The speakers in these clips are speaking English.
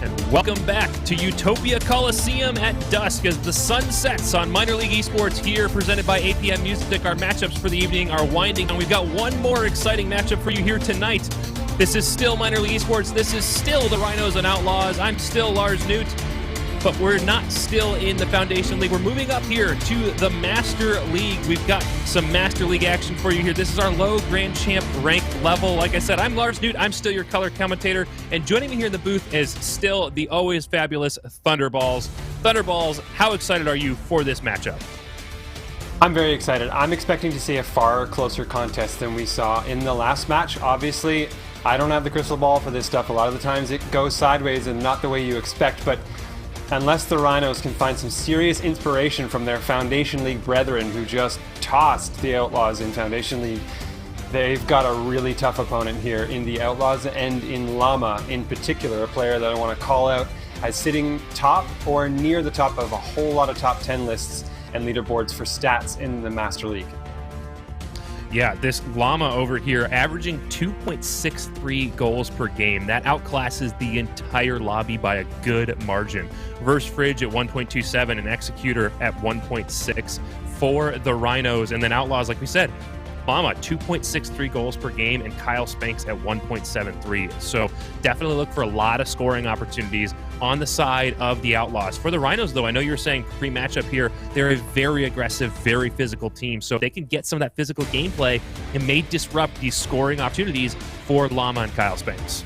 And welcome back to Utopia Coliseum at dusk as the sun sets on Minor League Esports here, presented by APM Music. Our matchups for the evening are winding, and we've got one more exciting matchup for you here tonight. This is still Minor League Esports. This is still the Rhinos and Outlaws. I'm still Lars Newt, but we're not still in the Foundation League. We're moving up here to the Master League. We've got some Master League action for you here. This is our low Grand Champ rank level. Like I said, I'm Lars Newt. I'm still your color commentator. And joining me here in the booth is still the always fabulous Thunderballs. Thunderballs, how excited are you for this matchup? I'm very excited. I'm expecting to see a far closer contest than we saw in the last match. Obviously, I don't have the crystal ball for this stuff. A lot of the times it goes sideways and not the way you expect, but unless the Rhinos can find some serious inspiration from their Foundation League brethren who just tossed the Outlaws in Foundation League, they've got a really tough opponent here in the Outlaws and in Llama in particular, a player that I want to call out as sitting top or near the top of a whole lot of top 10 lists and leaderboards for stats in the Master League. Yeah, this Llama over here averaging 2.63 goals per game. That outclasses the entire lobby by a good margin. Versus Fridge at 1.27 and Executor at 1.6 for the Rhinos. And then Outlaws, like we said, Llama 2.63 goals per game and Kyle Spanks at 1.73. So definitely look for a lot of scoring opportunities on the side of the Outlaws. For the Rhinos, though, I know you were saying pre-matchup here, they're a very aggressive, very physical team. So if they can get some of that physical gameplay, it may disrupt these scoring opportunities for Llama and Kyle Spanks.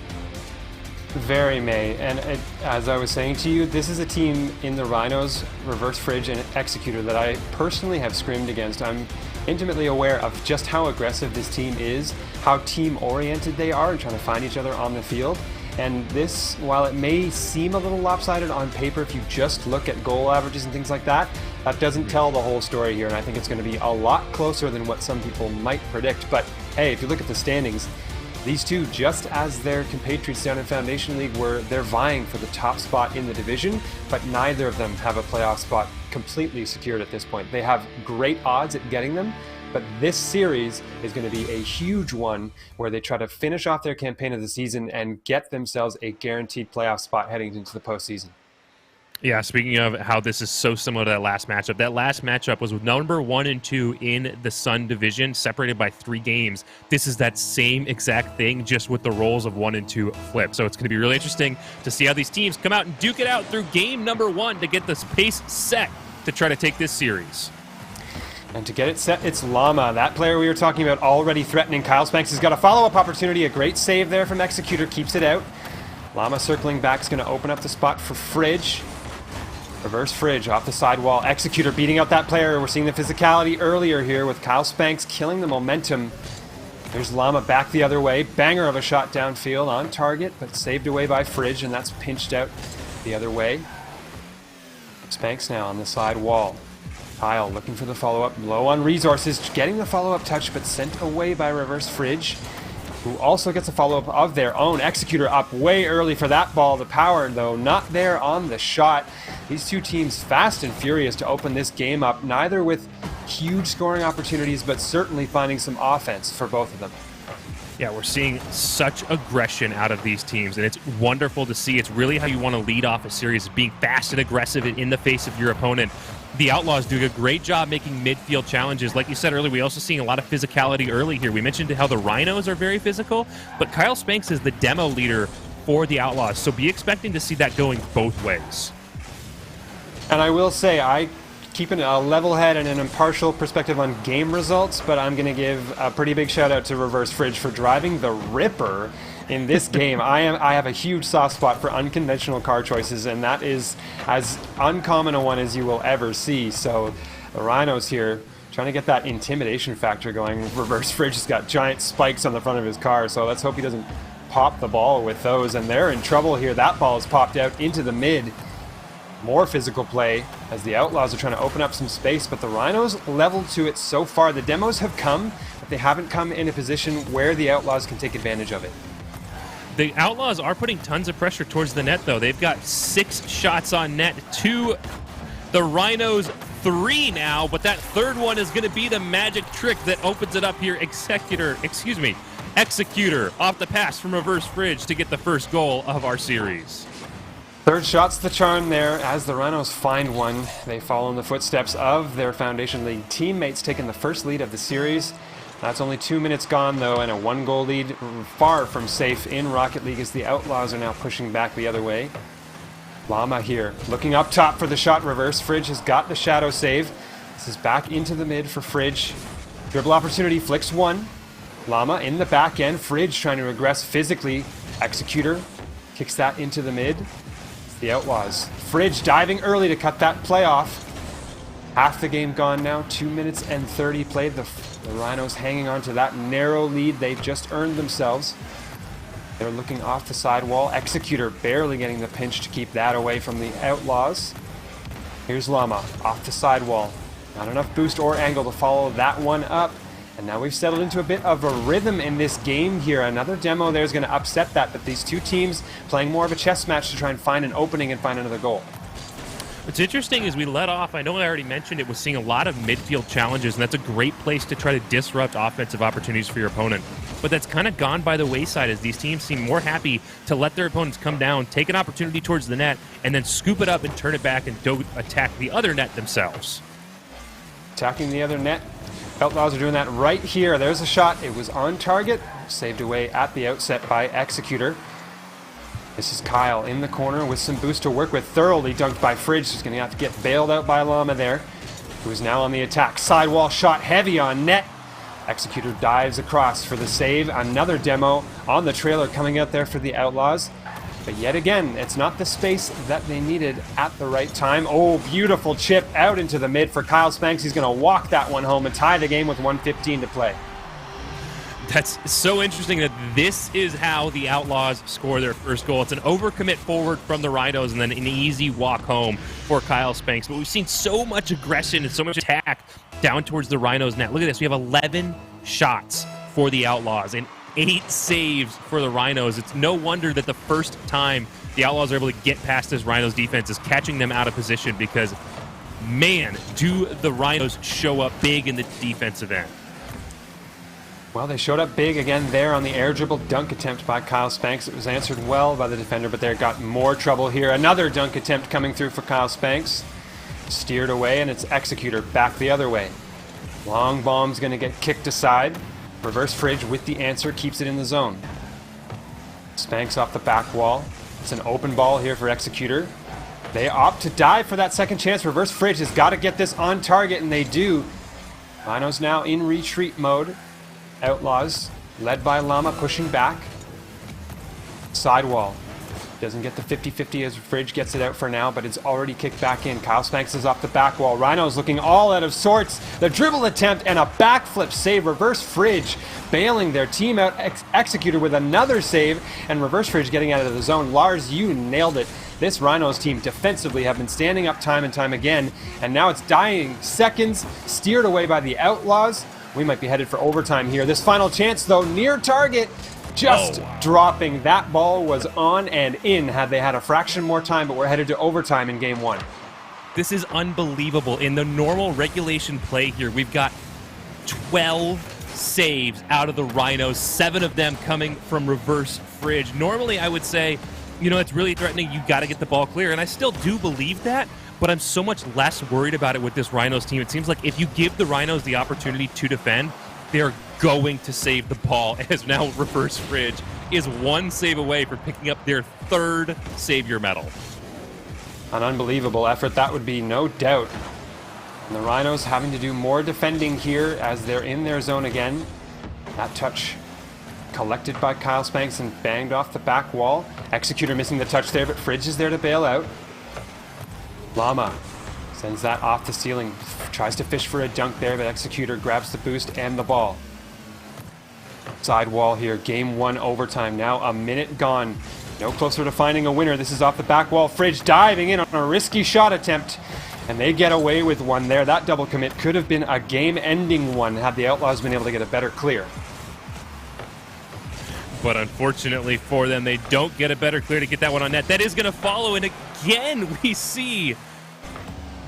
Very may. And as I was saying to you, this is a team in the Rhinos, Reverse Fridge, and Executor that I personally have scrimmed against. I'm intimately aware of just how aggressive this team is, how team-oriented they are, and trying to find each other on the field. And this, while it may seem a little lopsided on paper if you just look at goal averages and things like that, that doesn't tell the whole story here, and I think it's going to be a lot closer than what some people might predict. But hey, if you look at the standings, these two, just as their compatriots down in Foundation League, they're vying for the top spot in the division, but neither of them have a playoff spot completely secured at this point. They have great odds at getting them, but this series is going to be a huge one where they try to finish off their campaign of the season and get themselves a guaranteed playoff spot heading into the postseason. Yeah, speaking of how this is so similar to that last matchup was with number 1 and 2 in the Sun division, separated by 3 games. This is that same exact thing, just with the roles of 1 and 2 flipped. So it's going to be really interesting to see how these teams come out and duke it out through game number 1 to get this pace set to try to take this series. And to get it set, it's Llama. That player we were talking about already threatening Kyle Spanks has got a follow-up opportunity. A great save there from Executor, keeps it out. Llama circling back is going to open up the spot for Fridge. Reverse Fridge off the sidewall. Executor beating out that player. We're seeing the physicality earlier here with Kyle Spanks killing the momentum. There's Llama back the other way. Banger of a shot downfield on target, but saved away by Fridge, and that's pinched out the other way. Spanks now on the side wall. Kyle looking for the follow-up. Low on resources, getting the follow-up touch, but sent away by Reverse Fridge, who also gets a follow-up of their own. Executor up way early for that ball. The power, though, not there on the shot. These two teams fast and furious to open this game up, neither with huge scoring opportunities, but certainly finding some offense for both of them. Yeah, we're seeing such aggression out of these teams, and it's wonderful to see. It's really how you want to lead off a series, being fast and aggressive in the face of your opponent. The Outlaws doing a great job making midfield challenges. Like you said earlier, we also seeing a lot of physicality early here. We mentioned how the Rhinos are very physical, but Kyle Spanks is the demo leader for the Outlaws, so be expecting to see that going both ways. And I will say, I keeping a level head and an impartial perspective on game results, but I'm going to give a pretty big shout out to Reverse Fridge for driving the Ripper in this game. I have a huge soft spot for unconventional car choices, and that is as uncommon a one as you will ever see. So the Rhinos here trying to get that intimidation factor going. Reverse Fridge has got giant spikes on the front of his car, so let's hope he doesn't pop the ball with those, and they're in trouble here. That ball is popped out into the mid. More physical play as the Outlaws are trying to open up some space, but the Rhinos leveled to it so far. The demos have come, but they haven't come in a position where the Outlaws can take advantage of it. The Outlaws are putting tons of pressure towards the net, though. They've got 6 shots on net to the Rhinos 3 now, but that third one is going to be the magic trick that opens it up here. Executor off the pass from Reverse Fridge to get the first goal of our series. Third shot's the charm there as the Rhinos find one. They follow in the footsteps of their Foundation League teammates, taking the first lead of the series. That's only 2 minutes gone, though, and a 1-goal lead far from safe in Rocket League as the Outlaws are now pushing back the other way. Llama here, looking up top for the shot reverse. Fridge has got the shadow save. This is back into the mid for Fridge. Dribble opportunity, flicks one. Llama in the back end. Fridge trying to regress physically. Executor kicks that into the mid. It's the Outlaws. Fridge diving early to cut that play off. Half the game gone now. 2 minutes and 30 played. The Rhinos hanging on to that narrow lead they've just earned themselves. They're looking off the side wall. Executor barely getting the pinch to keep that away from the Outlaws. Here's Llama off the side wall. Not enough boost or angle to follow that one up. And now we've settled into a bit of a rhythm in this game here. Another demo there is going to upset that, but these two teams playing more of a chess match to try and find an opening and find another goal. What's interesting is we let off, I know I already mentioned it, was seeing a lot of midfield challenges, and that's a great place to try to disrupt offensive opportunities for your opponent. But that's kind of gone by the wayside as these teams seem more happy to let their opponents come down, take an opportunity towards the net, and then scoop it up and turn it back and attack the other net themselves. Attacking the other net. Outlaws are doing that right here. There's a shot. It was on target. Saved away at the outset by Executor. This is Kyle in the corner with some boost to work with. Thoroughly dunked by Fridge. He's going to have to get bailed out by Llama there, who is now on the attack. Sidewall shot heavy on net. Executor dives across for the save. Another demo on the trailer coming out there for the Outlaws. But yet again, it's not the space that they needed at the right time. Oh, beautiful chip out into the mid for Kyle Spanks. He's going to walk that one home and tie the game with 1:15 to play. That's so interesting that this is how the Outlaws score their first goal. It's an overcommit forward from the Rhinos and then an easy walk home for Kyle Spanks. But we've seen so much aggression and so much attack down towards the Rhinos net. Look at this. We have 11 shots for the Outlaws and 8 saves for the Rhinos. It's no wonder that the first time the Outlaws are able to get past this Rhinos defense is catching them out of position because, man, do the Rhinos show up big in the defensive end. Well, they showed up big again there on the air dribble dunk attempt by Kyle Spanks. It was answered well by the defender, but they got more trouble here. Another dunk attempt coming through for Kyle Spanks. Steered away, and it's Executor back the other way. Long bomb's going to get kicked aside. Reverse Fridge with the answer, keeps it in the zone. Spanks off the back wall. It's an open ball here for Executor. They opt to dive for that second chance. Reverse Fridge has got to get this on target, and they do. Rhinos now in retreat mode. Outlaws, led by Llama, pushing back. Sidewall. Doesn't get the 50-50 as Fridge gets it out for now, but it's already kicked back in. Kyle Spanks is off the back wall. Rhinos looking all out of sorts. The dribble attempt and a backflip save. Reverse Fridge bailing their team out. Executor with another save, and Reverse Fridge getting out of the zone. Lars, you nailed it. This Rhinos team defensively have been standing up time and time again, and now it's dying seconds, steered away by the Outlaws. We might be headed for overtime here. This final chance, though, near target, just dropping. That ball was on and in had they had a fraction more time, but we're headed to overtime in game one. This is unbelievable. In the normal regulation play here, we've got 12 saves out of the Rhinos, 7 of them coming from Reverse Fridge. Normally, I would say, you know, it's really threatening. You got to get the ball clear, and I still do believe that. But I'm so much less worried about it with this Rhinos team. It seems like if you give the Rhinos the opportunity to defend, they're going to save the ball, as now Reverse Fridge is 1 save away from picking up their 3rd Savior medal. An unbelievable effort, that would be no doubt. And the Rhinos having to do more defending here as they're in their zone again. That touch collected by Kyle Spanks and banged off the back wall. Executor missing the touch there, but Fridge is there to bail out. Llama sends that off the ceiling, tries to fish for a dunk there, but Executor grabs the boost and the ball. Side wall here, game 1 overtime, now a minute gone. No closer to finding a winner. This is off the back wall. Fridge diving in on a risky shot attempt, and they get away with one there. That double commit could have been a game-ending one had the Outlaws been able to get a better clear. But unfortunately for them, they don't get a better clear to get that one on net. That is going to follow, and again, we see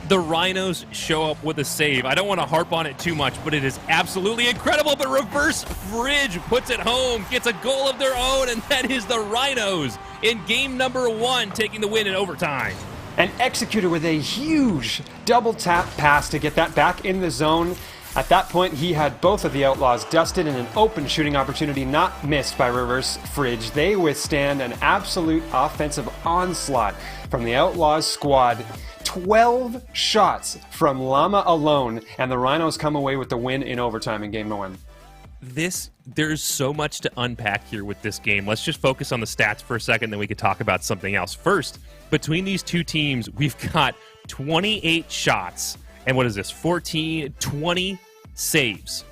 The Rhinos show up with a save. I don't want to harp on it too much, but it is absolutely incredible. But Reverse Fridge puts it home, gets a goal of their own, and that is the Rhinos in game number 1, taking the win in overtime. And Executor with a huge double tap pass to get that back in the zone. At that point, he had both of the Outlaws dusted, and an open shooting opportunity not missed by Reverse Fridge. They withstand an absolute offensive onslaught from the Outlaws squad. 12 shots from Llama alone, and the Rhinos come away with the win in overtime in game 1. There's so much to unpack here with this game. Let's just focus on the stats for a second, then we could talk about something else. First, between these two teams, we've got 28 shots, and what is this, 20 saves.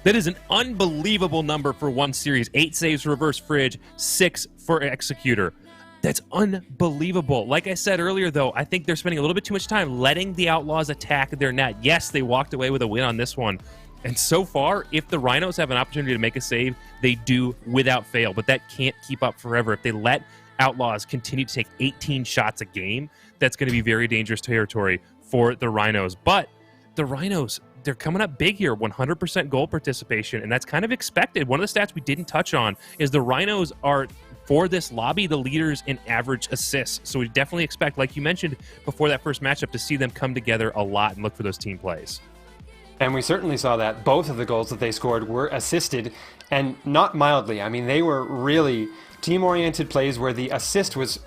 That is an unbelievable number for one series. 8 saves for Reverse Fridge, 6 for Executor. That's unbelievable. Like I said earlier, though, I think they're spending a little bit too much time letting the Outlaws attack their net. Yes, they walked away with a win on this one. And so far, if the Rhinos have an opportunity to make a save, they do without fail. But that can't keep up forever. If they let Outlaws continue to take 18 shots a game, that's going to be very dangerous territory for the Rhinos. But the Rhinos, they're coming up big here, 100% goal participation, and that's kind of expected. One of the stats we didn't touch on is the Rhinos are, for this lobby, the leaders in average assists. So we definitely expect, like you mentioned before that first matchup, to see them come together a lot and look for those team plays. And we certainly saw that. Both of the goals that they scored were assisted, and not mildly. I mean, they were really team-oriented plays where the assist was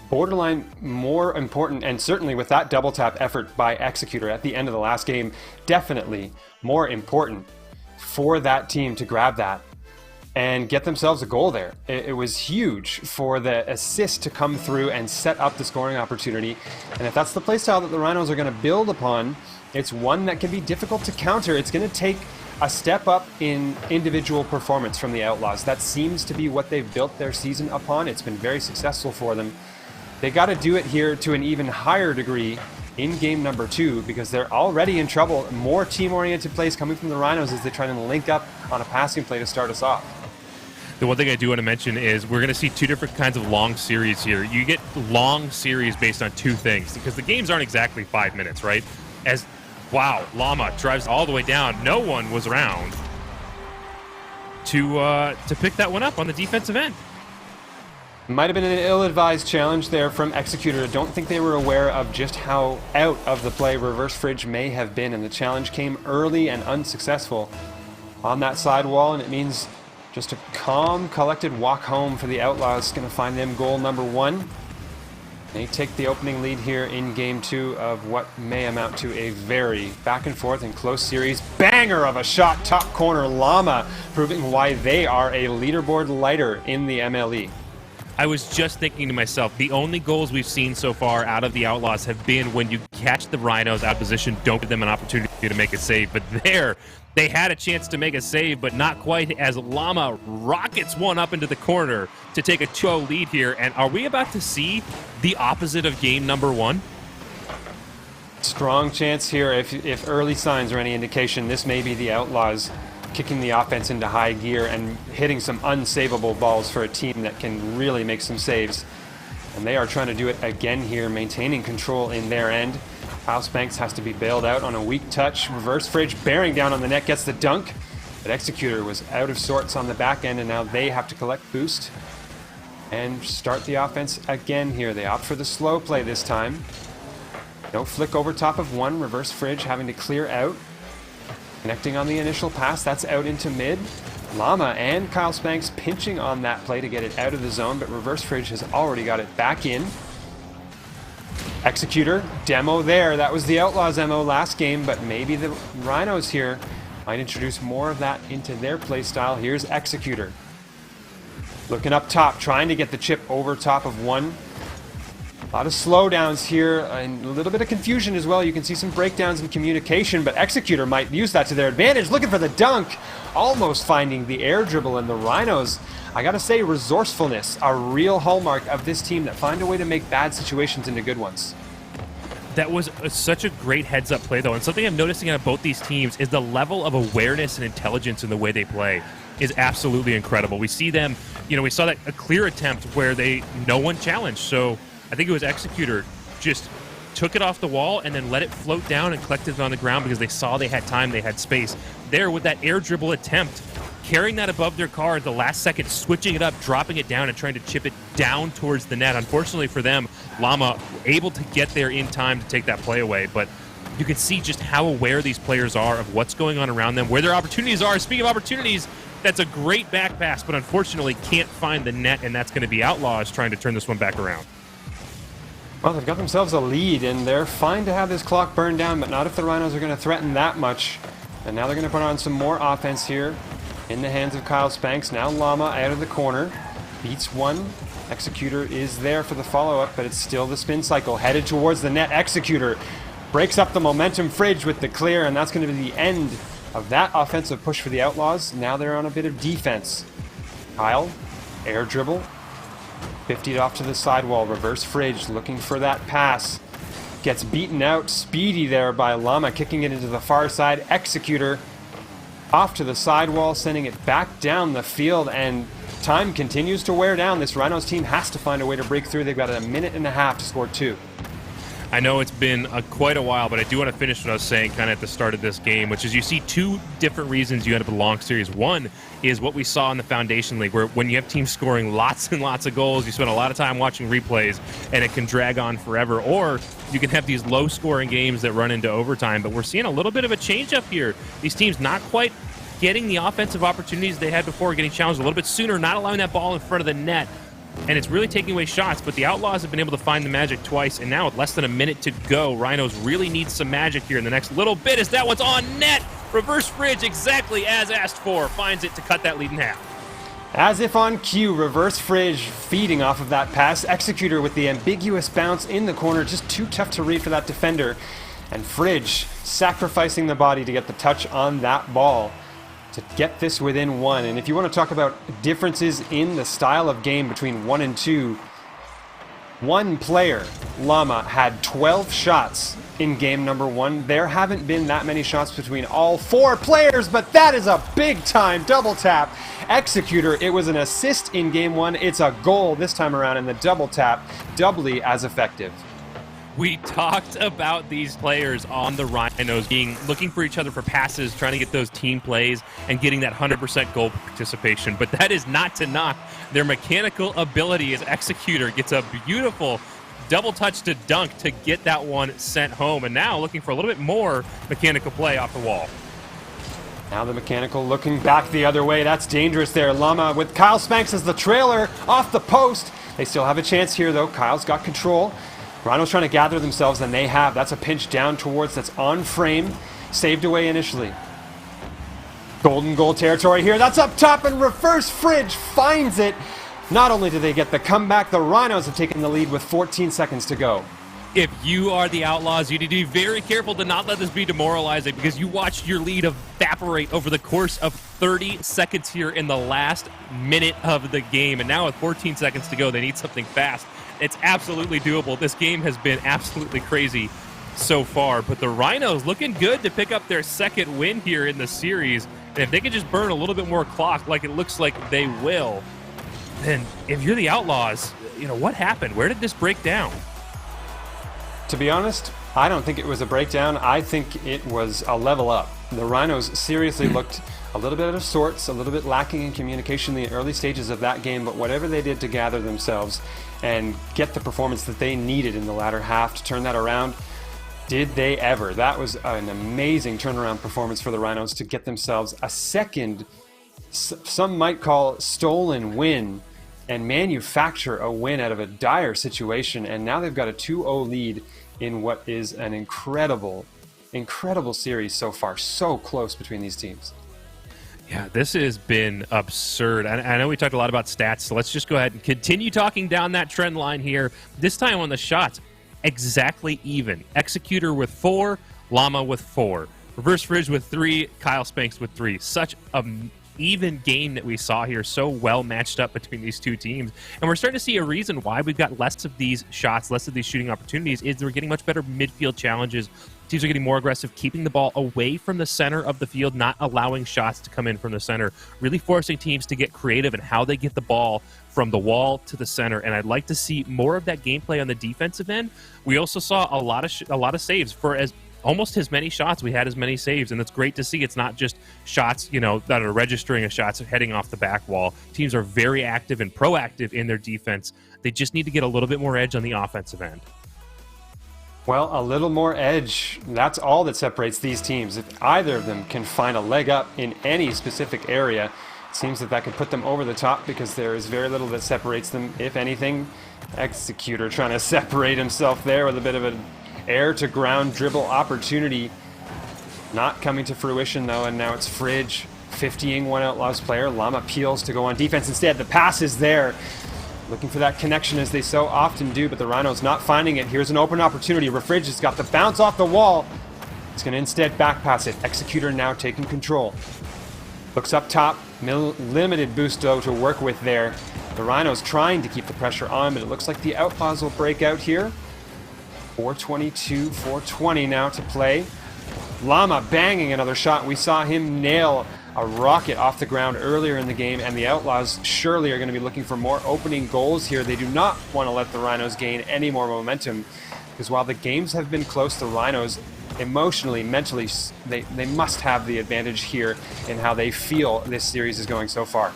borderline more important, and certainly with that double tap effort by Executor at the end of the last game, definitely more important for that team to grab that and get themselves a goal there. It was huge for the assist to come through and set up the scoring opportunity. And if that's the play style that the Rhinos are going to build upon, it's one that can be difficult to counter. It's going to take a step up in individual performance from the Outlaws. That seems to be what they've built their season upon. It's been very successful for them. They got to do it here to an even higher degree in game number 2, because they're already in trouble. More team-oriented plays coming from the Rhinos as they try to link up on a passing play to start us off. The one thing I do want to mention is we're going to see 2 different kinds of long series here. You get long series based on 2 things, because the games aren't exactly 5 minutes, right? Wow, Llama drives all the way down. No one was around to pick that one up on the defensive end. Might have been an ill-advised challenge there from Executor. I don't think they were aware of just how out of the play Reverse Fridge may have been, and the challenge came early and unsuccessful on that side wall, and it means just a calm, collected walk home for the Outlaws. Going to find them goal number 1. They take the opening lead here in game 2 of what may amount to a very back and forth and close series. Banger of a shot, top corner, Llama, proving why they are a leaderboard lighter in the MLE. I was just thinking to myself, the only goals we've seen so far out of the Outlaws have been when you catch the Rhinos out of position, don't give them an opportunity to make a save. But there, they had a chance to make a save, but not quite, as Llama rockets one up into the corner to take a 2-0 lead here. And are we about to see the opposite of game number 1? Strong chance here. If early signs are any indication, this may be the Outlaws kicking the offense into high gear and hitting some unsavable balls for a team that can really make some saves. And they are trying to do it again here, maintaining control in their end. Kyle Spanks has to be bailed out on a weak touch. Reverse Fridge bearing down on the net, gets the dunk. But Executor was out of sorts on the back end, and now they have to collect boost and start the offense again here. They opt for the slow play this time. No flick over top of one. Reverse Fridge having to clear out. Connecting on the initial pass, that's out into mid. Llama and Kyle Spanks pinching on that play to get it out of the zone, but Reverse Fridge has already got it back in. Executor, demo there. That was the Outlaws' MO last game, but maybe the Rhinos here might introduce more of that into their play style. Here's Executor. Looking up top, trying to get the chip over top of one. A lot of slowdowns here and a little bit of confusion as well. You can see some breakdowns in communication, but Executor might use that to their advantage. Looking for the dunk, almost finding the air dribble, and the Rhinos, I gotta say, resourcefulness, a real hallmark of this team that find a way to make bad situations into good ones. That was such a great heads-up play, though, and something I'm noticing on both these teams is the level of awareness and intelligence in the way they play is absolutely incredible. We see them, we saw that a clear attempt where no one challenged, so I think it was Executor just took it off the wall and then let it float down and collected it on the ground because they saw they had time, they had space. There with that air dribble attempt, carrying that above their car at the last second, switching it up, dropping it down, and trying to chip it down towards the net. Unfortunately for them, Llama able to get there in time to take that play away, but you can see just how aware these players are of what's going on around them, where their opportunities are. Speaking of opportunities, that's a great back pass, but unfortunately can't find the net, and that's going to be Outlaws trying to turn this one back around. Well, they've got themselves a lead, and they're fine to have this clock burned down, but not if the Rhinos are going to threaten that much. And now they're going to put on some more offense here in the hands of Kyle Spanks. Now Llama out of the corner, beats one. Executor is there for the follow-up, but it's still the spin cycle. Headed towards the net. Executor breaks up the momentum. Fridge with the clear, and that's going to be the end of that offensive push for the Outlaws. Now they're on a bit of defense. Kyle, air dribble, 50'd off to the sidewall. Reverse Fridge looking for that pass. Gets beaten out. Speedy there by Llama, kicking it into the far side. Executor off to the sidewall, sending it back down the field, and time continues to wear down. This Rhinos team has to find a way to break through. They've got a minute and a half to score 2. I know it's been quite a while, but I do want to finish what I was saying kind of at the start of this game, which is you see two different reasons you end up with a long series. One is what we saw in the Foundation League, where when you have teams scoring lots and lots of goals, you spend a lot of time watching replays, and it can drag on forever. Or you can have these low-scoring games that run into overtime, but we're seeing a little bit of a change-up here. These teams not quite getting the offensive opportunities they had before, getting challenged a little bit sooner, not allowing that ball in front of the net. And it's really taking away shots, but the Outlaws have been able to find the magic twice, and now with less than a minute to go, Rhinos really need some magic here in the next little bit as that one's on net. Reverse Fridge, exactly as asked for, finds it to cut that lead in half. As if on cue, Reverse Fridge feeding off of that pass. Executor with the ambiguous bounce in the corner, just too tough to read for that defender. And Fridge sacrificing the body to get the touch on that ball to get this within 1. And if you want to talk about differences in the style of game between 1 and 2, one player, Llama, had 12 shots in game number 1. There haven't been that many shots between all 4 players, but that is a big-time double tap. Executor, it was an assist in game 1. It's a goal this time around, and the double tap doubly as effective. We talked about these players on the Rhinos looking for each other for passes, trying to get those team plays, and getting that 100% goal participation. But that is not to knock their mechanical ability as Executor gets a beautiful double touch to dunk to get that one sent home. And now looking for a little bit more mechanical play off the wall. Now the mechanical looking back the other way. That's dangerous there. Llama with Kyle Spanks as the trailer off the post. They still have a chance here, though. Kyle's got control. Rhinos trying to gather themselves, and they have. That's a pinch down towards, that's on frame. Saved away initially. Golden goal territory here. That's up top, and Reverse Fridge finds it. Not only do they get the comeback, the Rhinos have taken the lead with 14 seconds to go. If you are the Outlaws, you need to be very careful to not let this be demoralizing, because you watched your lead evaporate over the course of 30 seconds here in the last minute of the game. And now with 14 seconds to go, they need something fast. It's absolutely doable. This game has been absolutely crazy so far, but the Rhinos looking good to pick up their second win here in the series. And if they can just burn a little bit more clock like it looks like they will, then if you're the Outlaws, you know, what happened? Where did this break down? To be honest, I don't think it was a breakdown. I think it was a level up. The Rhinos seriously looked a little bit out of sorts, a little bit lacking in communication in the early stages of that game, but whatever they did to gather themselves and get the performance that they needed in the latter half to turn that around, did they ever. That was an amazing turnaround performance for the Rhinos to get themselves a second, some might call stolen win, and manufacture a win out of a dire situation. And now they've got a 2-0 lead in what is an incredible series so far. So close between these teams. Yeah, this has been absurd. I know we talked a lot about stats, so let's just go ahead and continue talking down that trend line here. This time on the shots, exactly even. Executor with 4, Llama with 4. Reverse Fridge with 3, Kyle Spanks with 3. Such an even game that we saw here, so well matched up between these two teams. And we're starting to see a reason why we've got less of these shots, less of these shooting opportunities, is we're getting much better midfield challenges. Teams are getting more aggressive, keeping the ball away from the center of the field, not allowing shots to come in from the center, really forcing teams to get creative in how they get the ball from the wall to the center, and I'd like to see more of that gameplay on the defensive end. We also saw a lot of saves for almost as many shots. We had as many saves, and it's great to see. It's not just shots, that are registering as shots heading off the back wall. Teams are very active and proactive in their defense. They just need to get a little bit more edge on the offensive end. Well, a little more edge, that's all that separates these teams. If either of them can find a leg up in any specific area, it seems that could put them over the top, because there is very little that separates them, if anything. Executor trying to separate himself there with a bit of an air-to-ground dribble opportunity. Not coming to fruition, though, and now it's Fridge 50ing one Outlaws player. Llama peels to go on defense instead. The pass is there. Looking for that connection, as they so often do, but the Rhinos not finding it. Here's an open opportunity. Refridge has got the bounce off the wall. He's going to instead back pass it. Executor now taking control. Looks up top. Limited boost, though, to work with there. The Rhinos trying to keep the pressure on, but it looks like the Outlaws will break out here. 4:22, 4:20 now to play. Llama banging another shot. We saw him nail a rocket off the ground earlier in the game, and the Outlaws surely are going to be looking for more opening goals here. They do not want to let the Rhinos gain any more momentum, because while the games have been close, the Rhinos emotionally, mentally, they must have the advantage here in how they feel this series is going so far.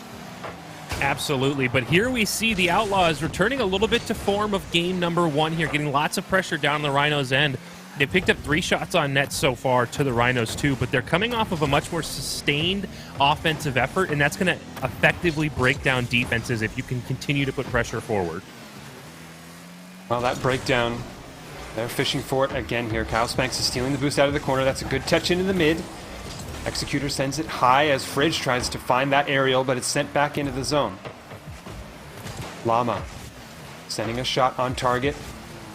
Absolutely, but here we see the Outlaws returning a little bit to form of game number 1 here, getting lots of pressure down the Rhinos' end. They picked up 3 shots on net so far to the Rhinos 2, but they're coming off of a much more sustained offensive effort, and that's going to effectively break down defenses if you can continue to put pressure forward. Well, that breakdown, they're fishing for it again here. Kyle Spanks is stealing the boost out of the corner. That's a good touch into the mid. Executor sends it high as Fridge tries to find that aerial, but it's sent back into the zone. Llama sending a shot on target.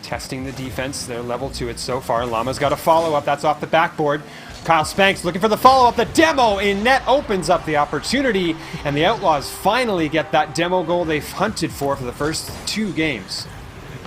Testing the defense. They're level 2 it so far. Llama's got a follow-up. That's off the backboard. Kyle Spanks looking for the follow-up. The demo in net opens up the opportunity, and the Outlaws finally get that demo goal they've hunted for the first 2 games.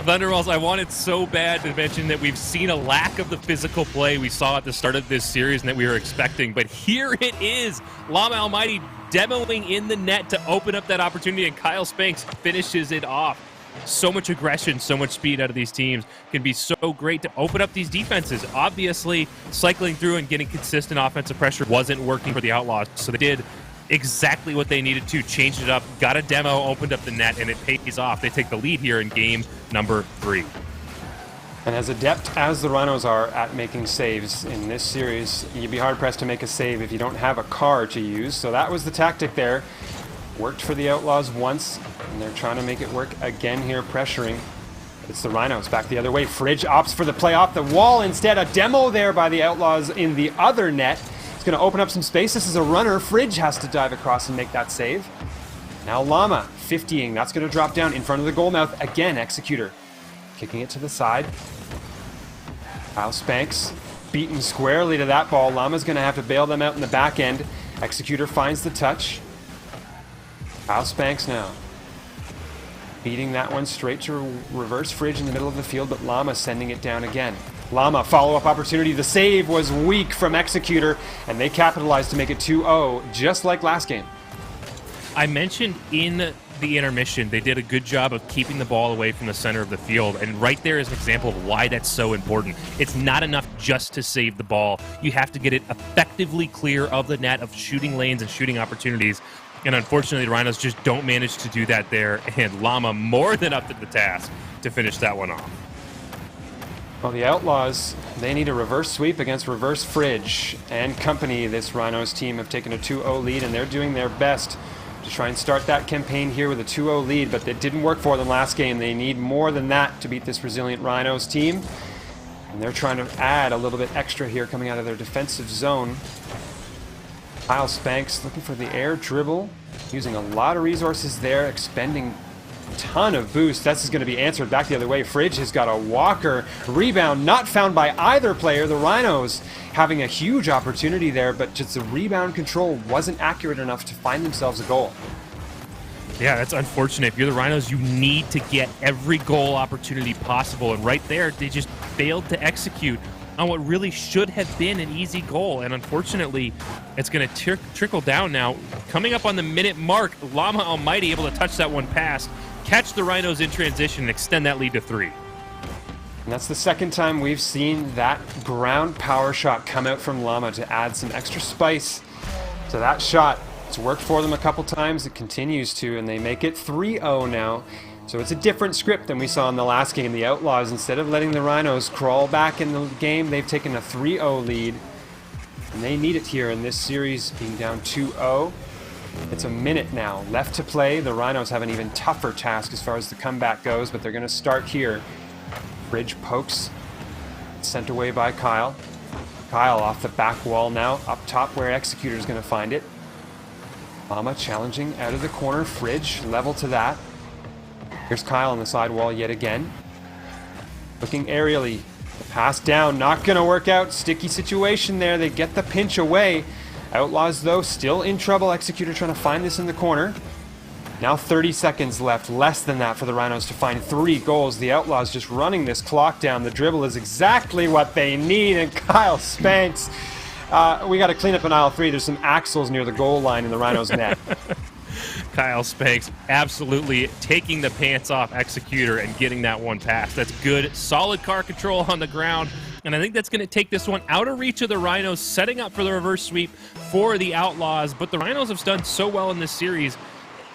Thunderwalls, I wanted so bad to mention that we've seen a lack of the physical play we saw at the start of this series and that we were expecting, but here it is. Llama Almighty demoing in the net to open up that opportunity, and Kyle Spanks finishes it off. So much aggression, so much speed out of these teams can be so great to open up these defenses. Obviously, cycling through and getting consistent offensive pressure wasn't working for the Outlaws, so they did exactly what they needed to, changed it up, got a demo, opened up the net, and it pays off. They take the lead here in game number 3. And as adept as the Rhinos are at making saves in this series, you'd be hard-pressed to make a save if you don't have a car to use, so that was the tactic there. Worked for the Outlaws once, and they're trying to make it work again here, pressuring. It's the Rhinos back the other way. Fridge opts for the play off the wall instead. A demo there by the Outlaws in the other net. It's going to open up some space. This is a runner. Fridge has to dive across and make that save. Now Llama 50ing. That's going to drop down in front of the goal mouth. Again, Executor kicking it to the side. Kyle Spanks beaten squarely to that ball. Llama's going to have to bail them out in the back end. Executor finds the touch. Kyle Spanks now beating that one straight to reverse Fridge in the middle of the field, but Llama sending it down again. Llama, follow-up opportunity. The save was weak from Executor, and they capitalized to make it 2-0, just like last game. I mentioned in the intermission, they did a good job of keeping the ball away from the center of the field, and right there is an example of why that's so important. It's not enough just to save the ball. You have to get it effectively clear of the net, of shooting lanes and shooting opportunities. And unfortunately, the Rhinos just don't manage to do that there, and Llama more than up to the task to finish that one off. Well, the Outlaws, they need a reverse sweep against reverse Fridge and company. This Rhinos team have taken a 2-0 lead, and they're doing their best to try and start that campaign here with a 2-0 lead, but it didn't work for them last game. They need more than that to beat this resilient Rhinos team, and they're trying to add a little bit extra here coming out of their defensive zone. Kyle Spanks looking for the air dribble, using a lot of resources there, expending a ton of boost. That's going to be answered back the other way. Fridge has got a walker. Rebound not found by either player. The Rhinos having a huge opportunity there, but just the rebound control wasn't accurate enough to find themselves a goal. Yeah, that's unfortunate. If you're the Rhinos, you need to get every goal opportunity possible, and right there, they just failed to execute on what really should have been an easy goal. And unfortunately, it's going to trickle down now. Coming up on the minute mark, Llama Almighty able to touch that one pass, catch the Rhinos in transition, and extend that lead to 3. And that's the second time we've seen that ground power shot come out from Llama to add some extra spice to that shot. It's worked for them a couple times. It continues to, and they make it 3-0 now. So it's a different script than we saw in the last game. The Outlaws, instead of letting the Rhinos crawl back in the game, they've taken a 3-0 lead. And they need it here in this series, being down 2-0. It's a minute now left to play. The Rhinos have an even tougher task as far as the comeback goes, but they're going to start here. Bridge pokes, sent away by Kyle. Kyle off the back wall now, up top where Executor's going to find it. Llama challenging out of the corner. Fridge level to that. Here's Kyle on the side wall yet again. Looking aerially. The pass down, not going to work out. Sticky situation there. They get the pinch away. Outlaws, though, still in trouble. Executor trying to find this in the corner. Now 30 seconds left. Less than that for the Rhinos to find 3 goals. The Outlaws just running this clock down. The dribble is exactly what they need. And Kyle Spanks. We got to clean up in aisle 3. There's some axles near the goal line in the Rhinos' net. Kyle Spanks absolutely taking the pants off Executor and getting that one past. That's good, solid car control on the ground. And I think that's going to take this one out of reach of the Rhinos, setting up for the reverse sweep for the Outlaws. But the Rhinos have done so well in this series.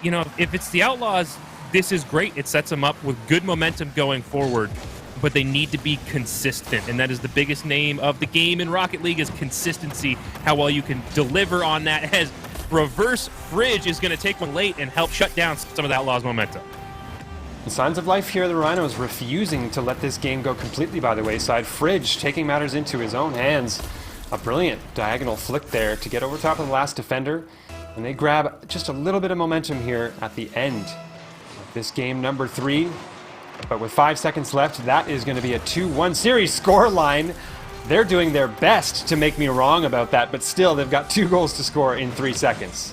You know, if it's the Outlaws, this is great. It sets them up with good momentum going forward. But they need to be consistent, and that is the biggest name of the game in Rocket League is consistency, how well you can deliver on that, as Reverse Fridge is going to take one late and help shut down some of the Outlaws' momentum. The signs of life here, the Rhinos refusing to let this game go completely by the wayside. Fridge taking matters into his own hands. A brilliant diagonal flick there to get over top of the last defender, and they grab just a little bit of momentum here at the end. This game number 3. But with 5 seconds left, that is going to be a 2-1 series scoreline. They're doing their best to make me wrong about that, but still, they've got 2 goals to score in 3 seconds.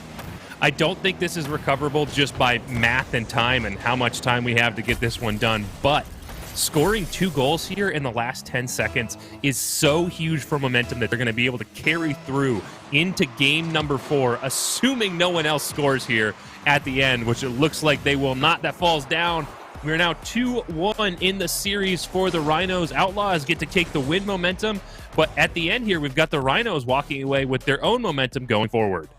I don't think this is recoverable just by math and time and how much time we have to get this one done, but scoring 2 goals here in the last 10 seconds is so huge for momentum that they're going to be able to carry through into game number 4, assuming no one else scores here at the end, which it looks like they will not. That falls down. We're now 2-1 in the series for the Rhinos. Outlaws get to take the win momentum, but at the end here, we've got the Rhinos walking away with their own momentum going forward.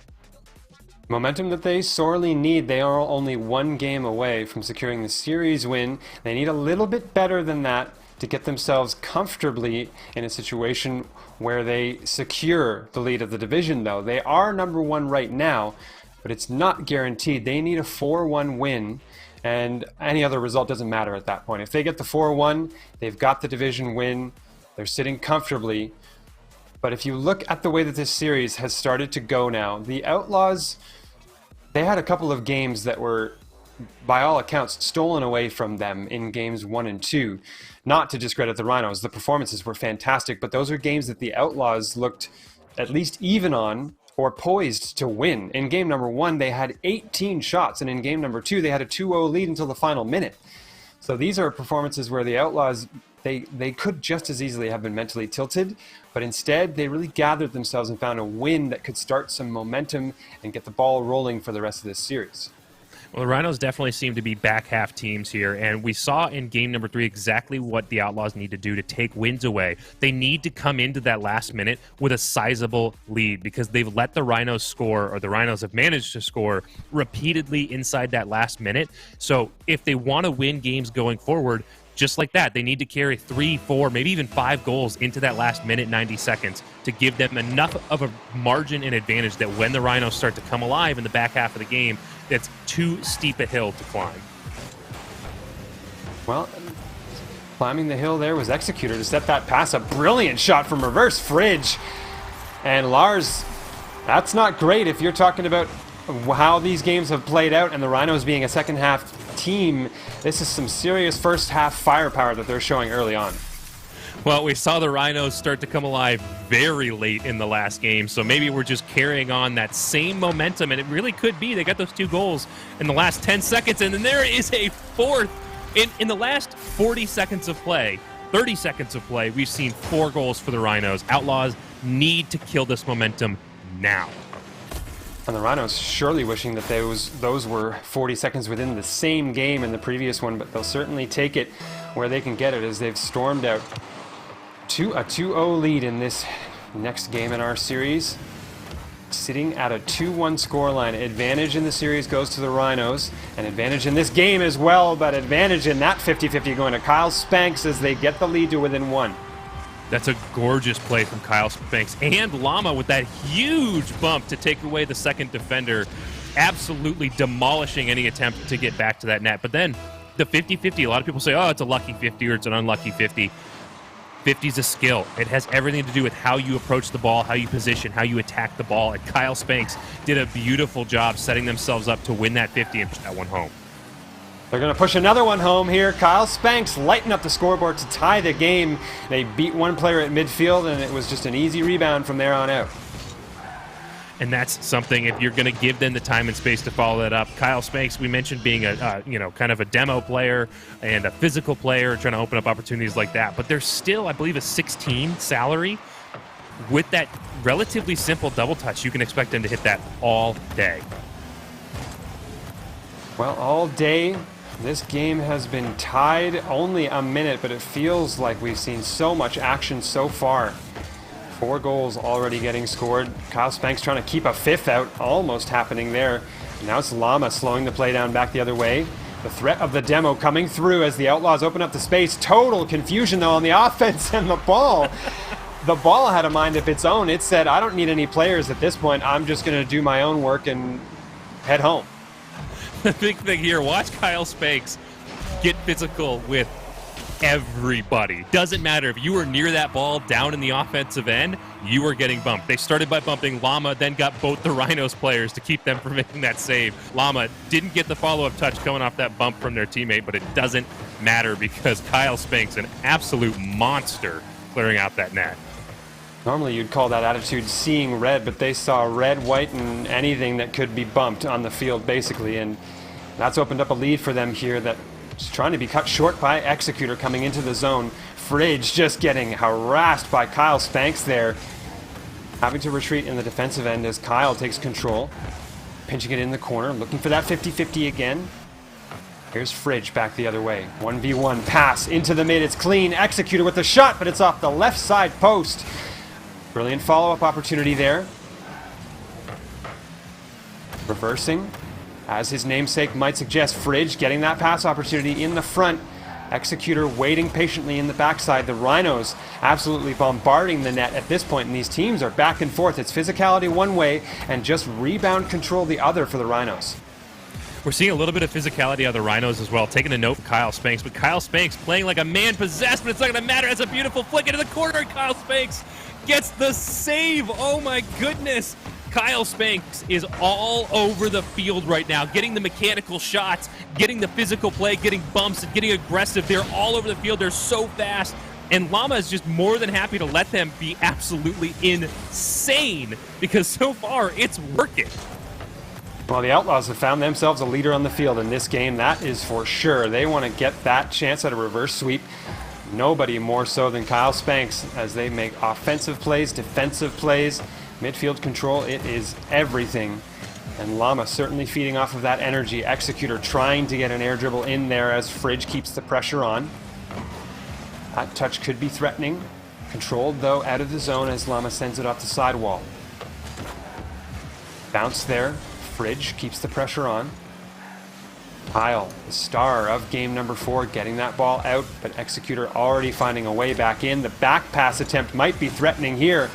Momentum that they sorely need. They are only 1 game away from securing the series win. They need a little bit better than that to get themselves comfortably in a situation where they secure the lead of the division, though. They are number 1 right now, but it's not guaranteed. They need a 4-1 win. And any other result doesn't matter at that point. If they get the 4-1, they've got the division win. They're sitting comfortably. But if you look at the way that this series has started to go now, the Outlaws, they had a couple of games that were, by all accounts, stolen away from them in games 1 and 2. Not to discredit the Rhinos. The performances were fantastic, but those are games that the Outlaws looked at least even on or poised to win. In game number 1, they had 18 shots, and in game number 2, they had a 2-0 lead until the final minute. So these are performances where the Outlaws, they could just as easily have been mentally tilted, but instead they really gathered themselves and found a win that could start some momentum and get the ball rolling for the rest of this series. Well, the Rhinos definitely seem to be back half teams here, and we saw in game number 3 exactly what the Outlaws need to do to take wins away. They need to come into that last minute with a sizable lead because they've let the Rhinos score, or the Rhinos have managed to score repeatedly inside that last minute. So if they want to win games going forward, just like that, they need to carry 3, 4, maybe even 5 goals into that last minute, 90 seconds, to give them enough of a margin and advantage that when the Rhinos start to come alive in the back half of the game, that's too steep a hill to climb. Well, climbing the hill there was Executor to set that pass. A brilliant shot from Reverse Fridge. And Lars, that's not great if you're talking about how these games have played out and the Rhinos being a second half team. This is some serious first half firepower that they're showing early on. Well, we saw the Rhinos start to come alive very late in the last game, so maybe we're just carrying on that same momentum, and it really could be. They got those 2 goals in the last 10 seconds, and then there is a fourth in the last 40 seconds of play. 30 seconds of play. We've seen 4 goals for the Rhinos. Outlaws need to kill this momentum now. And the Rhinos surely wishing that those were 40 seconds within the same game in the previous one, but they'll certainly take it where they can get it as they've stormed out to a 2-0 lead in this next game in our series. Sitting at a 2-1 scoreline. Advantage in the series goes to the Rhinos, and advantage in this game as well, but advantage in that 50-50 going to Kyle Spanks as they get the lead to within 1. That's a gorgeous play from Kyle Spanks. And Llama with that huge bump to take away the second defender, absolutely demolishing any attempt to get back to that net. But then the 50-50, a lot of people say, oh, it's a lucky 50 or it's an unlucky 50. 50 is a skill. It has everything to do with how you approach the ball, how you position, how you attack the ball. And Kyle Spanks did a beautiful job setting themselves up to win that 50 and push that one home. They're going to push another one home here. Kyle Spanks lighten up the scoreboard to tie the game. They beat one player at midfield, and it was just an easy rebound from there on out. And that's something, if you're going to give them the time and space to follow that up. Kyle Spanks, we mentioned being a kind of a demo player and a physical player, trying to open up opportunities like that. But there's still, I believe, a 16 salary. With that relatively simple double touch, you can expect them to hit that all day. Well, all day. This game has been tied only a minute, but it feels like we've seen so much action so far. 4 goals already getting scored. Kyle Spanks trying to keep a 5th out, almost happening there. Now it's Llama slowing the play down back the other way. The threat of the demo coming through as the Outlaws open up the space. Total confusion though on the offense and the ball. The ball had a mind of its own. It said, I don't need any players at this point. I'm just going to do my own work and head home. The big thing here, watch Kyle Spanks get physical with everybody. Doesn't matter if you were near that ball down in the offensive end, you were getting bumped. They started by bumping Llama, then got both the Rhinos players to keep them from making that save. Llama didn't get the follow-up touch coming off that bump from their teammate, but it doesn't matter because Kyle Spanks, an absolute monster, clearing out that net. Normally you'd call that attitude seeing red, but they saw red, white, and anything that could be bumped on the field, basically, and that's opened up a lead for them here that is trying to be cut short by Executor coming into the zone. Fridge just getting harassed by Kyle Spanks there, having to retreat in the defensive end as Kyle takes control, pinching it in the corner, looking for that 50-50 again. Here's Fridge back the other way. 1v1 pass into the mid, it's clean. Executor with the shot, but it's off the left side post. Brilliant follow-up opportunity there. Reversing, as his namesake might suggest, Fridge getting that pass opportunity in the front. Executor waiting patiently in the backside. The Rhinos absolutely bombarding the net at this point, and these teams are back and forth. It's physicality one way and just rebound control the other for the Rhinos. We're seeing a little bit of physicality out of the Rhinos as well, taking a note from Kyle Spanks, but Kyle Spanks playing like a man possessed, but it's not going to matter. It's a beautiful flick into the corner, and Kyle Spanks gets the save. Oh my goodness. Kyle Spanks is all over the field right now, getting the mechanical shots, getting the physical play, getting bumps, and getting aggressive. They're all over the field. They're so fast. And Llama is just more than happy to let them be absolutely insane because so far it's working. Well, the Outlaws have found themselves a leader on the field in this game. That is for sure. They want to get that chance at a reverse sweep. Nobody more so than Kyle Spanks as they make offensive plays, defensive plays, midfield control. It is everything. And Llama certainly feeding off of that energy. Executor trying to get an air dribble in there as Fridge keeps the pressure on. That touch could be threatening. Controlled, though, out of the zone as Llama sends it off the sidewall. Bounce there. Fridge keeps the pressure on. Kyle, the star of game number 4, getting that ball out, but Executor already finding a way back in. The back pass attempt might be threatening here.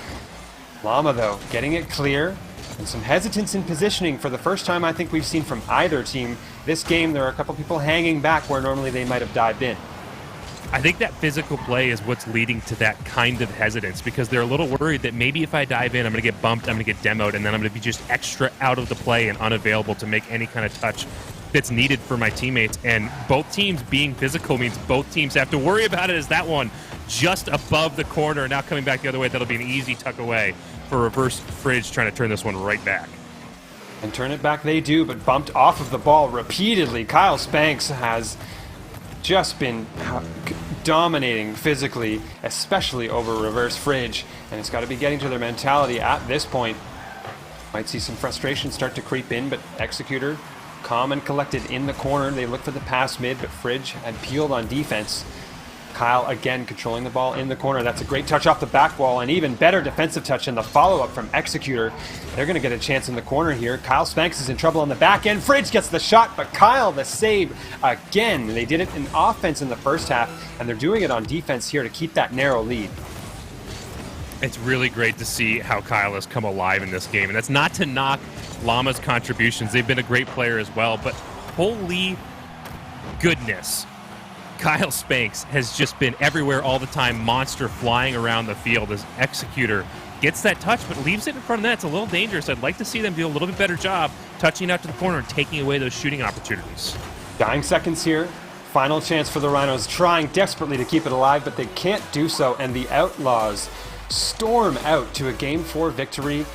Llama, though, getting it clear. And some hesitance in positioning for the first time I think we've seen from either team. This game, there are a couple people hanging back where normally they might have dived in. I think that physical play is what's leading to that kind of hesitance because they're a little worried that maybe if I dive in, I'm going to get bumped, I'm going to get demoed, and then I'm going to be just extra out of the play and unavailable to make any kind of touch that's needed for my teammates. And both teams being physical means both teams have to worry about it as that one just above the corner. Now coming back the other way, that'll be an easy tuck away for reverse Fridge trying to turn this one right back. And turn it back they do, but bumped off of the ball repeatedly. Kyle Spanks has just been dominating physically, especially over reverse Fridge, and it's got to be getting to their mentality at this point. Might see some frustration start to creep in, but Executor calm and collected in the corner. They look for the pass mid, but Fridge had peeled on defense. Kyle again controlling the ball in the corner. That's a great touch off the back wall, and even better defensive touch in the follow-up from Executor. They're going to get a chance in the corner here. Kyle Spanks is in trouble on the back end. Fridge gets the shot, but Kyle the save again. They did it in offense in the first half, and they're doing it on defense here to keep that narrow lead. It's really great to see how Kyle has come alive in this game, and that's not to knock Llama's contributions. They've been a great player as well, but holy goodness, Kyle Spanks has just been everywhere all the time, monster flying around the field as Executor gets that touch but leaves it in front of that. It's a little dangerous. I'd like to see them do a little bit better job touching out to the corner and taking away those shooting opportunities. Dying seconds here. Final chance for the Rhinos, trying desperately to keep it alive, but they can't do so, and the Outlaws storm out to a Game 4 victory.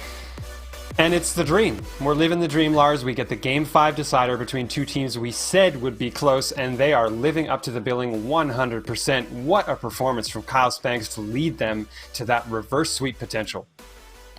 And it's the dream. We're living the dream, Lars. We get the Game 5 decider between two teams we said would be close, and they are living up to the billing 100%. What a performance from Kyle Spanks to lead them to that reverse sweep potential.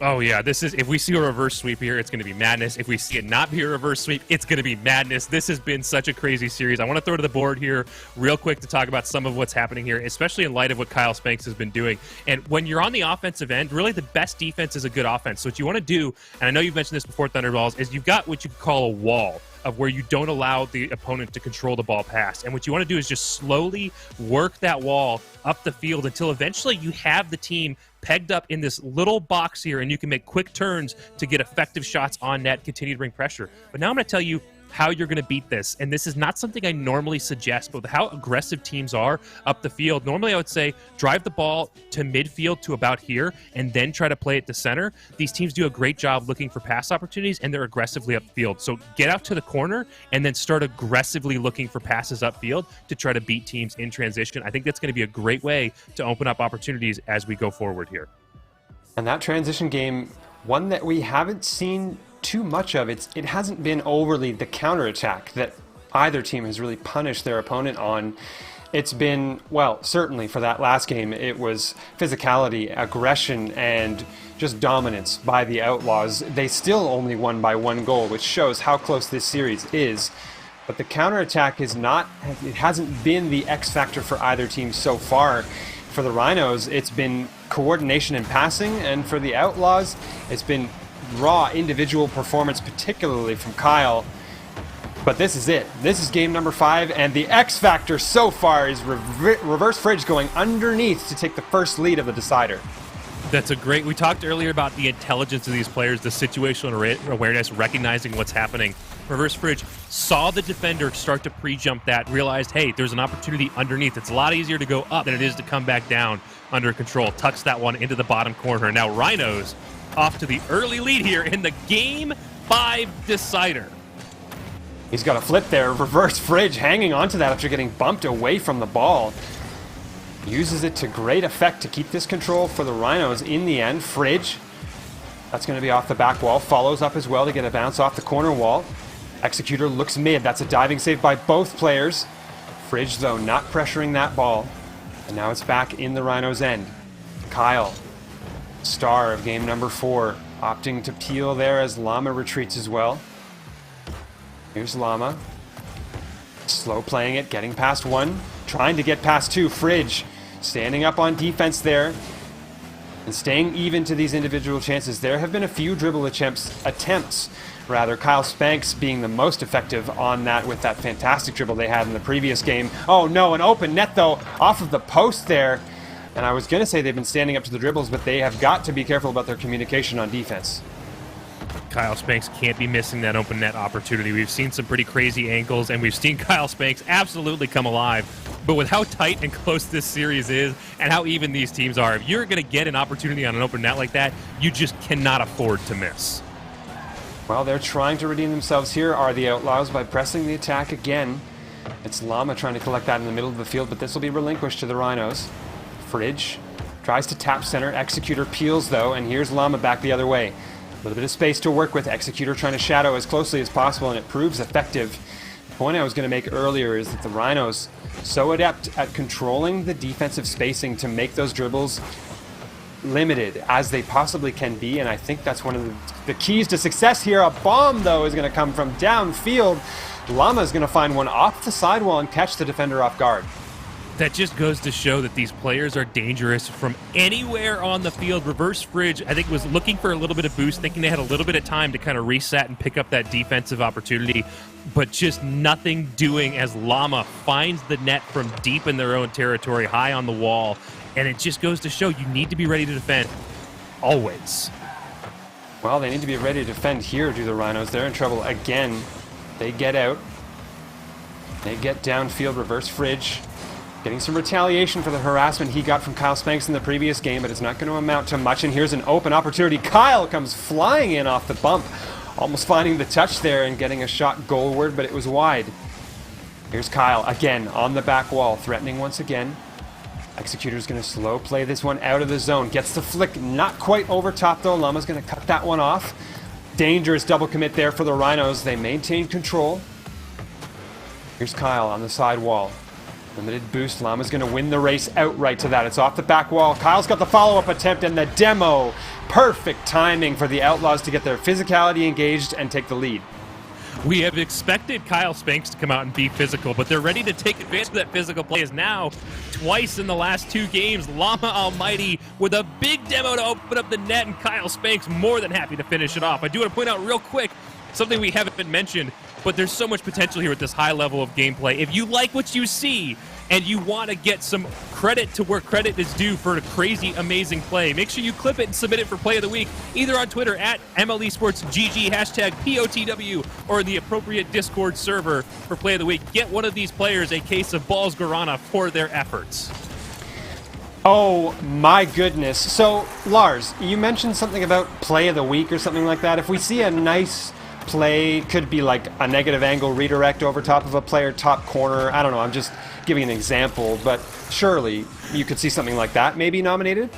Oh, yeah. This is, if we see a reverse sweep here, it's going to be madness. If we see it not be a reverse sweep, it's going to be madness. This has been such a crazy series. I want to throw to the board here real quick to talk about some of what's happening here, especially in light of what Kyle Spanks has been doing. And when you're on the offensive end, really the best defense is a good offense. So what you want to do, and I know you've mentioned this before, Thunderballs, is you've got what you could call a wall of where you don't allow the opponent to control the ball pass. And what you want to do is just slowly work that wall up the field until eventually you have the team pegged up in this little box here, and you can make quick turns to get effective shots on net, continue to bring pressure. But now I'm going to tell you how you're going to beat this. And this is not something I normally suggest, but with how aggressive teams are up the field, normally I would say drive the ball to midfield to about here and then try to play it to center. These teams do a great job looking for pass opportunities, and they're aggressively upfield. So get out to the corner and then start aggressively looking for passes upfield to try to beat teams in transition. I think that's going to be a great way to open up opportunities as we go forward here. And that transition game, one that we haven't seen too much of, it hasn't been overly the counterattack that either team has really punished their opponent on. It's been, well, certainly for that last game, it was physicality, aggression, and just dominance by the Outlaws. They still only won by 1 goal, which shows how close this series is. But the counterattack is not, it hasn't been the X factor for either team so far. For the Rhinos, it's been coordination and passing, and for the Outlaws, it's been raw individual performance, particularly from Kyle. But this is it. This is game number 5, and the X factor so far is reverse Fridge going underneath to take the first lead of the decider. That's a great, we talked earlier about the intelligence of these players, the situational awareness, recognizing what's happening. Reverse Fridge saw the defender start to pre-jump that, realized, hey, there's an opportunity underneath. It's a lot easier to go up than it is to come back down under control. Tucks that one into the bottom corner. Now Rhinos off to the early lead here in the Game 5 decider. He's got a flip there. Reverse Fridge hanging onto that after getting bumped away from the ball. Uses it to great effect to keep this control for the Rhinos in the end. Fridge, that's going to be off the back wall. Follows up as well to get a bounce off the corner wall. Executor looks mid. That's a diving save by both players. Fridge, though, not pressuring that ball. And now it's back in the Rhinos' end. Kyle, star of game number 4, opting to peel there as Llama retreats as well. Here's Llama. Slow playing it, getting past 1, trying to get past 2. Fridge standing up on defense there and staying even to these individual chances. There have been a few dribble attempts. Kyle Spanks being the most effective on that with that fantastic dribble they had in the previous game. Oh no, an open net though, off of the post there. And I was going to say they've been standing up to the dribbles, but they have got to be careful about their communication on defense. Kyle Spanks can't be missing that open net opportunity. We've seen some pretty crazy angles, and we've seen Kyle Spanks absolutely come alive. But with how tight and close this series is and how even these teams are, if you're going to get an opportunity on an open net like that, you just cannot afford to miss. Well, they're trying to redeem themselves here, are the Outlaws, by pressing the attack again. It's Llama trying to collect that in the middle of the field, but this will be relinquished to the Rhinos. Fridge tries to tap center. Executor peels, though, and here's Llama back the other way. A little bit of space to work with. Executor trying to shadow as closely as possible, and it proves effective. point I was going to make earlier is that the Rhinos so adept at controlling the defensive spacing to make those dribbles limited as they possibly can be, and I think that's one of the keys to success here. A bomb, though, is going to come from downfield. Llama is going to find one off the sidewall and catch the defender off guard. That just goes to show that these players are dangerous from anywhere on the field. Reverse Fridge, I think, was looking for a little bit of boost, thinking they had a little bit of time to kind of reset and pick up that defensive opportunity, but just nothing doing as Llama finds the net from deep in their own territory, high on the wall. And it just goes to show you need to be ready to defend always. Well, they need to be ready to defend here, do the Rhinos. They're in trouble again. They get out. They get downfield. Reverse Fridge getting some retaliation for the harassment he got from Kyle Spanks in the previous game, but it's not going to amount to much. And here's an open opportunity. Kyle comes flying in off the bump, almost finding the touch there and getting a shot goalward, but it was wide. Here's Kyle again on the back wall, threatening once again. Executor's going to slow play this one out of the zone. Gets the flick, not quite over top though. Llama's going to cut that one off. Dangerous double commit there for the Rhinos. They maintain control. Here's Kyle on the side wall. Limited boost. Llama's going to win the race outright to that. It's off the back wall. Kyle's got the follow-up attempt and the demo. Perfect timing for the Outlaws to get their physicality engaged and take the lead. We have expected Kyle Spanks to come out and be physical, but they're ready to take advantage of that physical play. Is now twice in the last 2 games. Llama Almighty with a big demo to open up the net, and Kyle Spanks more than happy to finish it off. I do want to point out real quick something we haven't been mentioned, but there's so much potential here with this high level of gameplay. If you like what you see and you want to get some credit to where credit is due for a crazy, amazing play, make sure you clip it and submit it for Play of the Week, either on Twitter at MLE Esports GG, hashtag POTW, or in the appropriate Discord server for Play of the Week. Get one of these players a case of Balls Guarana for their efforts. Oh my goodness. So, Lars, you mentioned something about Play of the Week or something like that. If we see a nice play, could be like a negative angle redirect over top of a player, top corner, I don't know, I'm just giving an example, but surely you could see something like that maybe nominated?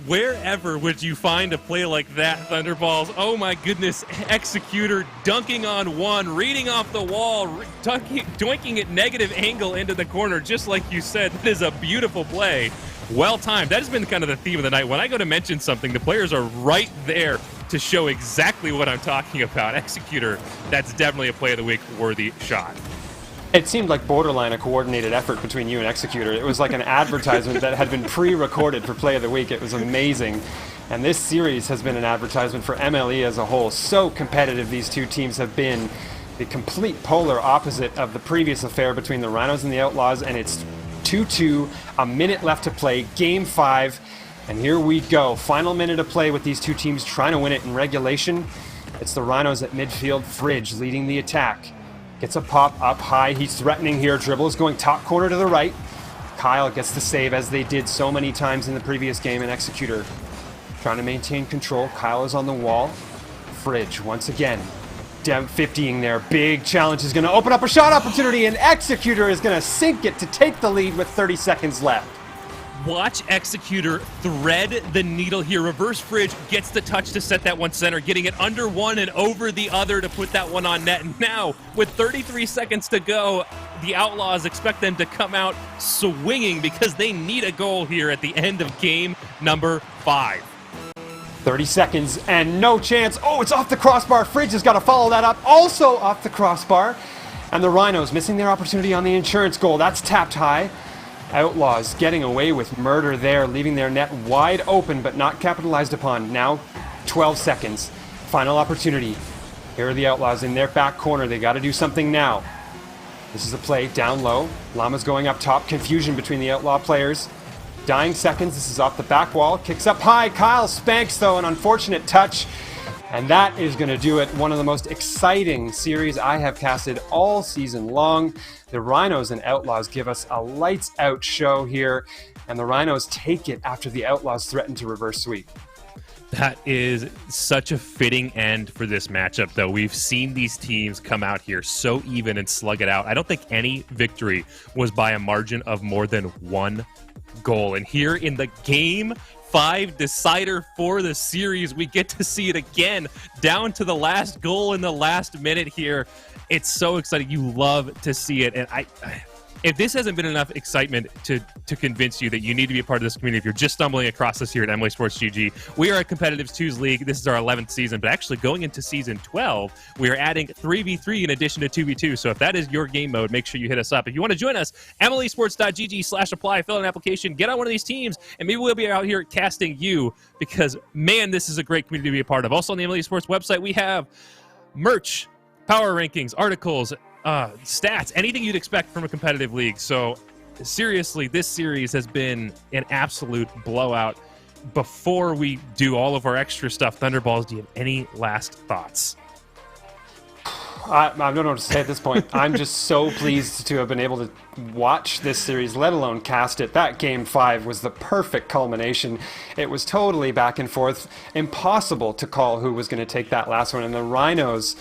Wherever would you find a play like that, Thunderballs? Oh my goodness, Executor dunking on one, reading off the wall, doinking at negative angle into the corner, just like you said. That is a beautiful play. Well timed. That has been kind of the theme of the night. When I go to mention something, the players are right there to show exactly what I'm talking about. Executor, that's definitely a Play of the Week worthy shot. It seemed like borderline a coordinated effort between you and Executor. It was like an advertisement that had been pre-recorded for Play of the Week. It was amazing. And this series has been an advertisement for MLE as a whole. So competitive these two teams have been. The complete polar opposite of the previous affair between the Rhinos and the Outlaws, and it's 2-2, a minute left to play, Game 5, and here we go. Final minute of play with these two teams trying to win it in regulation. It's the Rhinos at midfield, Fridge leading the attack. Gets a pop up high, he's threatening here, dribble is going top corner to the right. Kyle gets the save as they did so many times in the previous game, and Executor trying to maintain control. Kyle is on the wall. Fridge once again. Down 50ing there. Big challenge is going to open up a shot opportunity, and Executor is going to sink it to take the lead with 30 seconds left. Watch Executor thread the needle here. Reverse Fridge gets the touch to set that one center, getting it under one and over the other to put that one on net. And now, with 33 seconds to go, the Outlaws expect them to come out swinging because they need a goal here at the end of game number 5. 30 seconds and no chance. Oh, it's off the crossbar. Fridge has got to follow that up. Also off the crossbar. And the Rhinos missing their opportunity on the insurance goal. That's tapped high. Outlaws getting away with murder there, leaving their net wide open but not capitalized upon. Now 12 seconds. Final opportunity. Here are the Outlaws in their back corner. They got to do something now. This is a play down low. Llama's going up top. Confusion between the Outlaw players. Dying seconds. This is off the back wall. Kicks up high. Kyle Spanks, though, an unfortunate touch. And that is going to do it. One of the most exciting series I have casted all season long. The Rhinos and Outlaws give us a lights-out show here. And the Rhinos take it after the Outlaws threaten to reverse sweep. That is such a fitting end for this matchup, though. We've seen these teams come out here so even and slug it out. I don't think any victory was by a margin of more than 1 goal. And here in the Game 5 decider for the series. We get to see it again, down to the last goal in the last minute here. It's so exciting. You love to see it. And if this hasn't been enough excitement to convince you that you need to be a part of this community, if you're just stumbling across us here at MLE Sports GG, we are a Competitives 2s League. This is our 11th season, but actually going into season 12, we are adding 3v3 in addition to 2v2. So if that is your game mode, make sure you hit us up. If you want to join us, mlesports.gg/apply, fill out an application, get on one of these teams, and maybe we'll be out here casting you because, man, this is a great community to be a part of. Also on the MLE Sports website, we have merch, power rankings, articles, stats, anything you'd expect from a competitive league. So seriously, this series has been an absolute blowout. Before we do all of our extra stuff, Thunderballs, do you have any last thoughts? I don't know what to say at this point. I'm just so pleased to have been able to watch this series, let alone cast it. That Game 5 was the perfect culmination. It was totally back and forth. Impossible to call who was going to take that last one. And the Rhinos,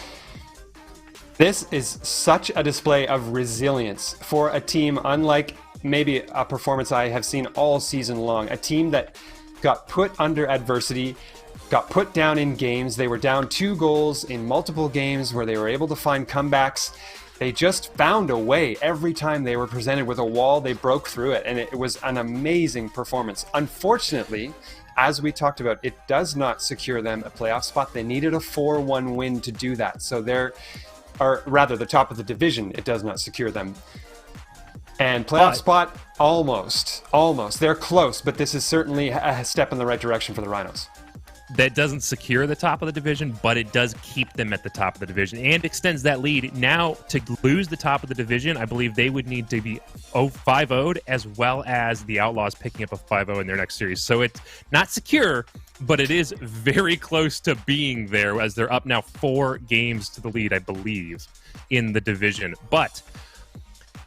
this is such a display of resilience for a team unlike maybe a performance I have seen all season long. A team that got put under adversity, got put down in games. They were down 2 goals in multiple games where they were able to find comebacks. They just found a way. Every time they were presented with a wall, they broke through it, and it was an amazing performance. Unfortunately, as we talked about, it does not secure them a playoff spot. They needed a 4-1 win to do that. So or rather the top of the division, it does not secure them. And playoff spot, almost. They're close, but this is certainly a step in the right direction for the Rhinos. That doesn't secure the top of the division, but it does keep them at the top of the division and extends that lead. Now, to lose the top of the division, I believe they would need to be 5-0'd, as well as the Outlaws picking up a 5-0 in their next series. So it's not secure, but it is very close to being there, as they're up now 4 games to the lead, I believe, in the division. But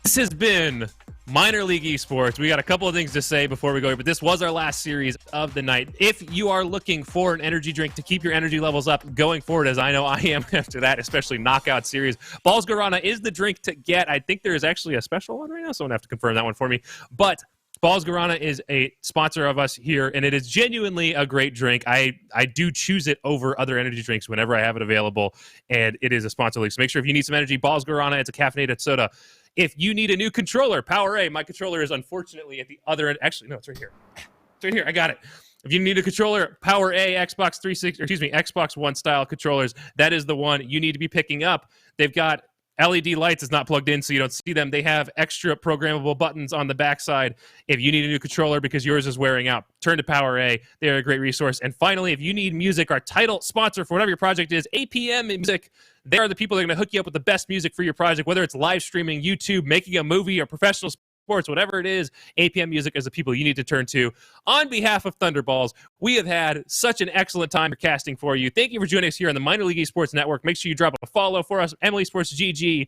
this has been Minor League Esports. We got a couple of things to say before we go, but this was our last series of the night. If you are looking for an energy drink to keep your energy levels up going forward, as I know I am after that, especially knockout series, Balls Guarana is the drink to get. I think there is actually a special one right now, so I'm going to have to confirm that one for me. But Balls Guarana is a sponsor of us here, and it is genuinely a great drink. I do choose it over other energy drinks whenever I have it available, and it is a sponsor league. So make sure if you need some energy, Balls Guarana, it's a caffeinated soda. If you need a new controller, Power A, my controller is unfortunately at the other end. Actually, no, it's right here. It's right here. I got it. If you need a controller, Power A, Xbox One style controllers, that is the one you need to be picking up. They've got LED lights. It's not plugged in, so you don't see them. They have extra programmable buttons on the backside. If you need a new controller because yours is wearing out, turn to Power A. They're a great resource. And finally, if you need music, our title sponsor for whatever your project is, APM Music. They are the people that are going to hook you up with the best music for your project, whether it's live streaming, YouTube, making a movie, or professional sports, whatever it is. APM Music is the people you need to turn to. On behalf of Thunderballs, we have had such an excellent time casting for you. Thank you for joining us here on the Minor League Esports Network. Make sure you drop a follow for us, MLE Sports GG.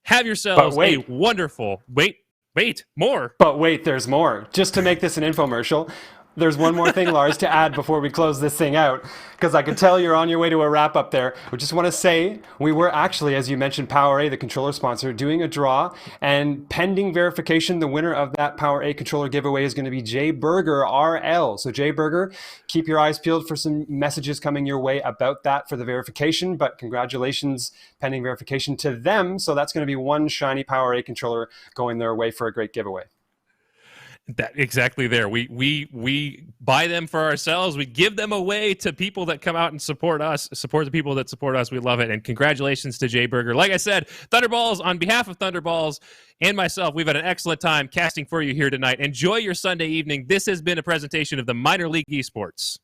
Have yourselves a wonderful... more. But wait, there's more. Just to make this an infomercial, there's one more thing, Lars, to add before we close this thing out, because I can tell you're on your way to a wrap-up there. We just want to say we were actually, as you mentioned, Power A, the controller sponsor, doing a draw, and pending verification, the winner of that Power A controller giveaway is going to be Jay Berger, RL. So Jay Berger, keep your eyes peeled for some messages coming your way about that for the verification, but congratulations, pending verification to them. So that's going to be one shiny Power A controller going their way for a great giveaway. That exactly there. We buy them for ourselves. We give them away to people that come out and support us, support the people that support us. We love it. And congratulations to Jay Berger. Like I said, Thunderballs, on behalf of Thunderballs and myself, we've had an excellent time casting for you here tonight. Enjoy your Sunday evening. This has been a presentation of the Minor League Esports.